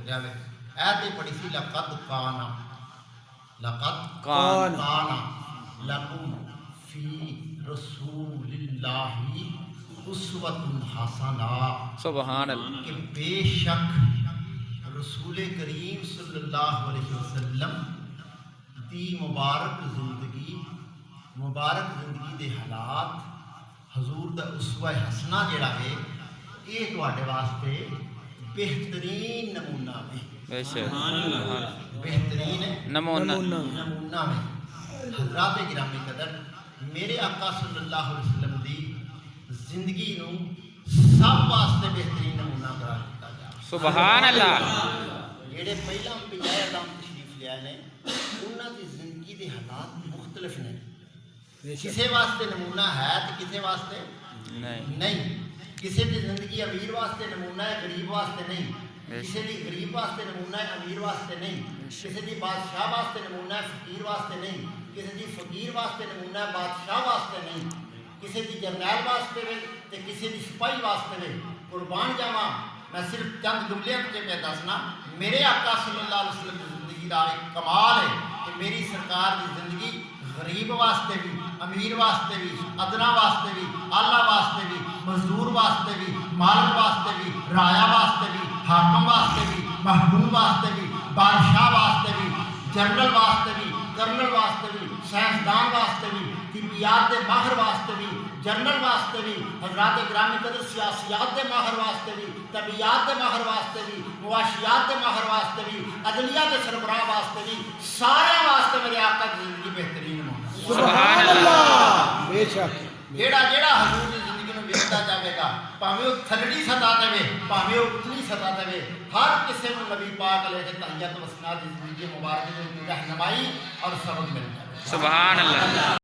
جاوے ایت پڑھی سی لقد کانا لکم فی رسول اللہ اسوۃ حسنہ، سبحان اللہ، کہ بے شک رسول کریم صلی اللہ علیہ وسلم دی مبارک زندگی دے حالات، حضور دا اسوہ حسنہ جڑا ہے یہ تواڈے واسطے بہترین نمونہ ہے، بے شک بہترین نمونہ نمونہ ہے۔ حضرات گرامی قدر، میرے آقا صلی اللہ علیہ وسلم دی زندگی نو سب واسطے بہترین نمونہ قرار دیتا جا۔ سبحان اللہ، جڑے پہلا انبیاء اعظم تشریف لے آئے نے انہاں دی زندگی دے حالات مختلف نے، کسے واسطے نمونہ ہے تو کسے واسطے نہیں، کسے دی زندگی امیر واسطے نمونہ ہے، غریب واسطے نہیں، کسی دی غریب واسطے نمونہ ہے، امیر واسطے نہیں، کسی دی بادشاہ واسطے نمونہ ہے، فقیر واسطے نہیں، کسی دی فقیر واسطے نمونہ ہے، بادشاہ واسطے نہیں، کسی دی جرنیل واسطے وے تے کسی دی سپاہی واسطے وے۔ قربان جاواں، میں صرف چند جملے پہ دسنا، میرے آقا صلی اللہ علیہ وسلم کی زندگی کا ایک کمال ہے کہ میری سرکار کی زندگی غریب واسطے بھی، امیر واسطے بھی، ادنا واسطے بھی، آلہ واسطے بھی، مزدور واسطے بھی، مالک واسطے بھی، رایا واسطے بھی، حاکم واسطے بھی، محکوم واسطے بھی، بادشاہ واسطے بھی، جنرل واسطے بھی، کرنل واسطے بھی، سائنسدان واسطے بھی، طبیات دے ماہر واسطے بھی، جنرل واسطے بھی، حضرات گرامی قدر سیاسیات دے ماہر واسطے بھی، طبیعات دے ماہر واسطے بھی، مواشیات دے ماہر واسطے بھی، عدلیہ دے سربراہ واسطے بھی، سارے واسطے میرے آقا کی زندگی بہترین ہو۔ سبحان اللہ، بے شک جیڑا حضور کی زندگی میں ویکھدا جاوے گا، بھاویں وہ تھلڑی سطح تے وے، بھاویں وہ اتلی سطح تے وے، ہر کسی کو نبی پاک علیہ تحیت و ثنا دی زندگی مبارک میں رہنمائی اور سبق مل جائے۔ سبحان اللہ۔